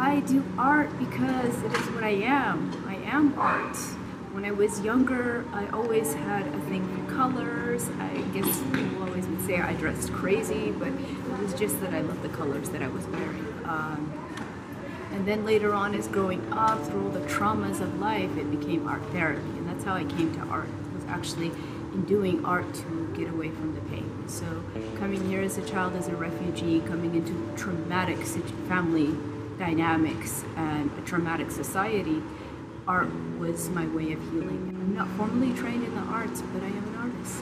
I do art because it is what I am. I am art. When I was younger, I always had a thing for colors. I guess people always would say I dressed crazy, but it was just that I loved the colors that I was wearing. And then later on, as growing up, through all the traumas of life, it became art therapy. And that's how I came to art. It was actually in doing art to get away from the pain. So coming here as a child, as a refugee, coming into traumatic family dynamics and a traumatic society, art was my way of healing. I'm not formally trained in the arts, but I am an artist.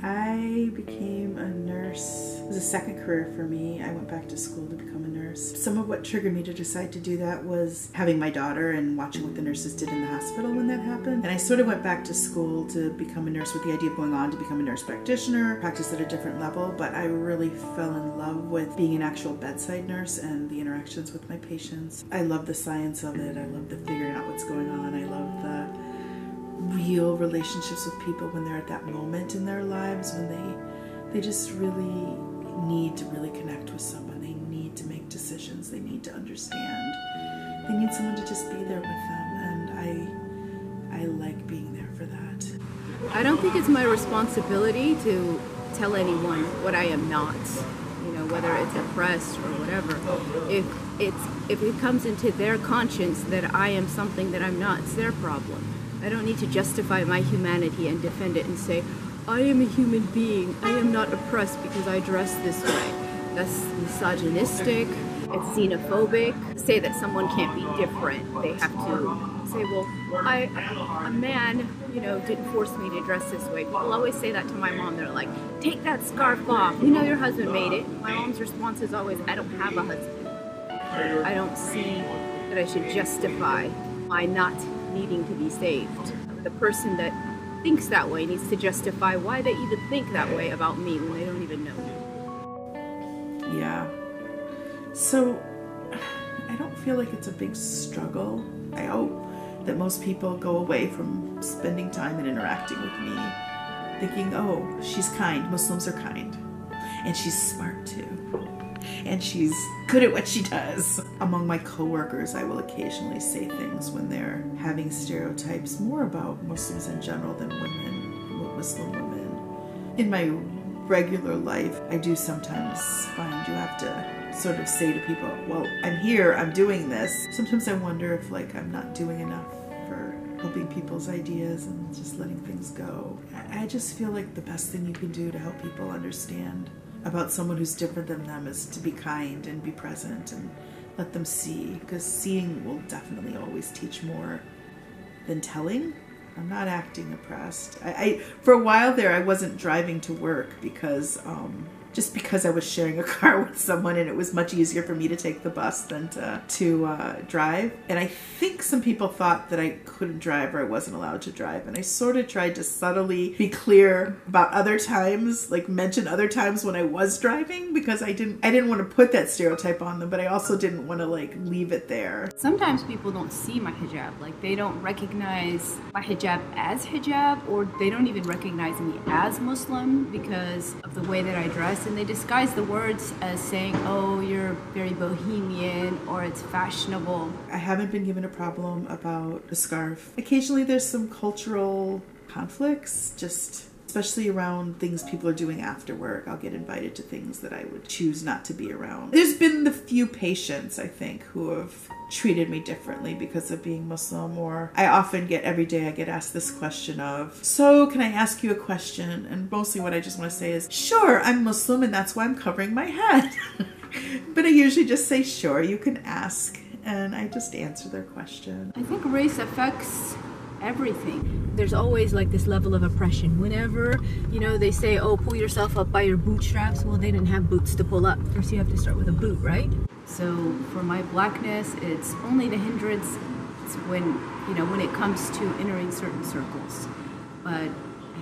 I became a nurse. It was a second career for me. I went back to school to become a nurse. Some of what triggered me to decide to do that was having my daughter and watching what the nurses did in the hospital when that happened. And I sort of went back to school to become a nurse with the idea of going on to become a nurse practitioner, practice at a different level, but I really fell in love with being an actual bedside nurse and the interactions with my patients. I love the science of it. I love the figuring out what's going on. I love the real relationships with people when they're at that moment in their lives when they just really need to really connect with someone. They need to make decisions. They need to understand. They need someone to just be there with them, and I like being there for that. I don't think it's my responsibility to tell anyone what I am not, you know, whether it's oppressed or whatever. If it comes into their conscience that I am something that I'm not, it's their problem. I don't need to justify my humanity and defend it and say, I am a human being. I am not oppressed because I dress this way. That's misogynistic. It's xenophobic. Say that someone can't be different. They have to say, well, a man, you know, didn't force me to dress this way. People always say that to my mom. They're like, take that scarf off. You know your husband made it. My mom's response is always, I don't have a husband. I don't see that I should justify my not needing to be saved. The person that thinks that way needs to justify why they even think that way about me when they don't even know me. Yeah. So I don't feel like it's a big struggle. I hope that most people go away from spending time and interacting with me thinking, oh, she's kind. Muslims are kind. And she's smart too. And she's good at what she does. Among my coworkers, I will occasionally say things when they're having stereotypes more about Muslims in general than women, Muslim women. In my regular life, I do sometimes find you have to sort of say to people, well, I'm here, I'm doing this. Sometimes I wonder if I'm not doing enough for helping people's ideas and just letting things go. I just feel like the best thing you can do to help people understand about someone who's different than them is to be kind and be present and let them see, because seeing will definitely always teach more than telling. I'm not acting oppressed. For a while there, I wasn't driving to work because just because I was sharing a car with someone and it was much easier for me to take the bus than to drive. And I think some people thought that I couldn't drive or I wasn't allowed to drive. And I sort of tried to subtly be clear about other times, mention other times when I was driving, because I didn't want to put that stereotype on them, but I also didn't want to leave it there. Sometimes people don't see my hijab, they don't recognize my hijab as hijab, or they don't even recognize me as Muslim because of the way that I dress. And they disguise the words as saying, oh, you're very bohemian or it's fashionable. I haven't been given a problem about the scarf. Occasionally there's some cultural conflicts, especially around things people are doing after work. I'll get invited to things that I would choose not to be around. There's been the few patients, I think, who have treated me differently because of being Muslim, or I often every day I get asked this question of, so can I ask you a question? And mostly what I just want to say is, sure, I'm Muslim and that's why I'm covering my head. But I usually just say, sure, you can ask. And I just answer their question. I think race affects everything. There's always this level of oppression. Whenever, they say, oh, pull yourself up by your bootstraps. Well, they didn't have boots to pull up. First you have to start with a boot, right? So for my blackness, it's only the hindrance. It's when it comes to entering certain circles. But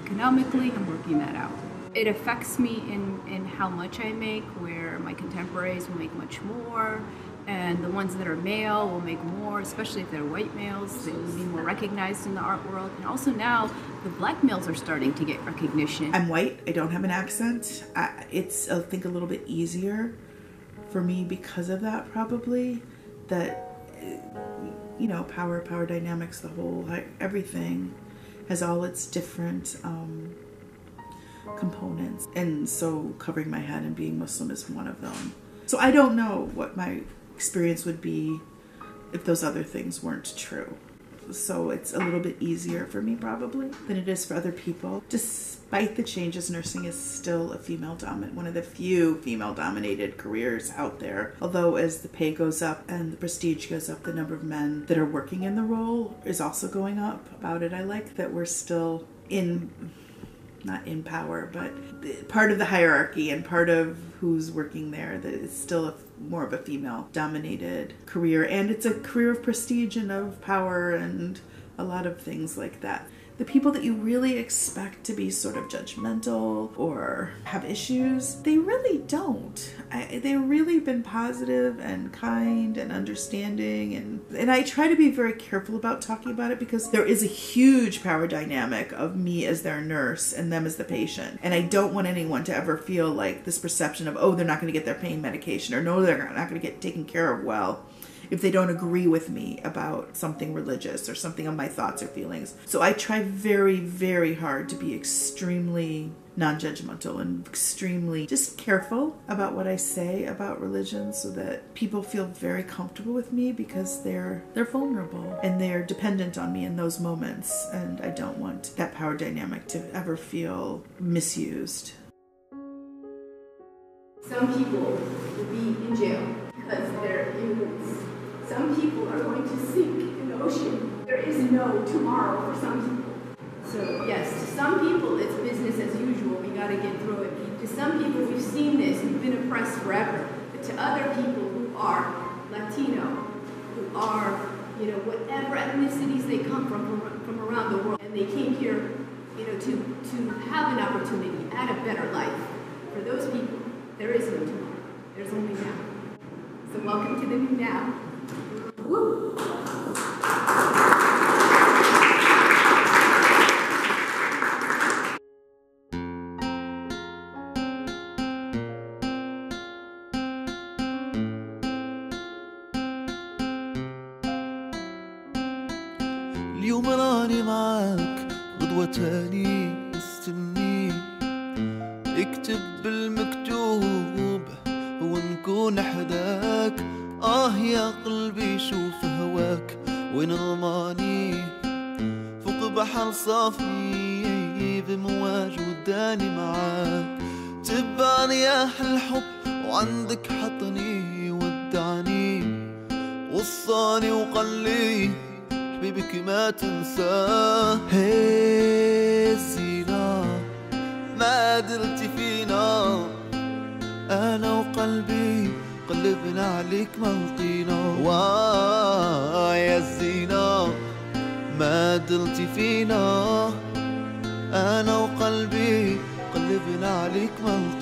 economically, I'm working that out. It affects me in how much I make, where my contemporaries will make much more, and the ones that are male will make more, especially if they're white males. They will be more recognized in the art world. And also now, the black males are starting to get recognition. I'm white. I don't have an accent. It's, I think, a little bit easier for me because of that, probably. That you know, power dynamics, the whole, everything has all its different components. And so covering my head and being Muslim is one of them. So I don't know what my experience would be if those other things weren't true. So it's a little bit easier for me probably than it is for other people. Despite the changes, nursing is still one of the few female-dominated careers out there. Although as the pay goes up and the prestige goes up, the number of men that are working in the role is also going up. About it, I like that we're still not in power, but part of the hierarchy and part of who's working there, that it's still more of a female-dominated career, and it's a career of prestige and of power and a lot of things like that. The people that you really expect to be sort of judgmental or have issues, they really don't. They've really been positive and kind and understanding, and I try to be very careful about talking about it because there is a huge power dynamic of me as their nurse and them as the patient. And I don't want anyone to ever feel like this perception of, oh, they're not going to get their pain medication, or no, they're not going to get taken care of well if they don't agree with me about something religious or something on my thoughts or feelings. So I try very, very hard to be extremely non-judgmental and extremely just careful about what I say about religion so that people feel very comfortable with me, because they're vulnerable and they're dependent on me in those moments, and I don't want that power dynamic to ever feel misused. Some people will be in jail because they're immigrants. Some people are going to sink in the ocean. There is no tomorrow for some people. So yes, to some people it's business as usual. We got to get through it. To some people, we've seen this. We've been oppressed forever. But to other people who are Latino, who are, you know, whatever ethnicities they come from around the world, and they came here, you know, to have an opportunity at a better life. For those people, there is no tomorrow. There's only now. So welcome to the new now. Woo. اليوم راني معاك، غدوة تاني مستني، اكتب بالمكتوب ونكون حداك. يا قلبي شوف هواك وين رماني، فوق بحر صافي بمواج وداني معاك. تبع رياح الحب وعندك حطني ودعني، وصاني وقال حبيبك ما تنساه. هي زينة ما درتي فينا، أنا وقلبي قلبنا عليك ما لقينا. يا الزينة ما درتي فينا، أنا وقلبي قلبنا عليك ما لقينا.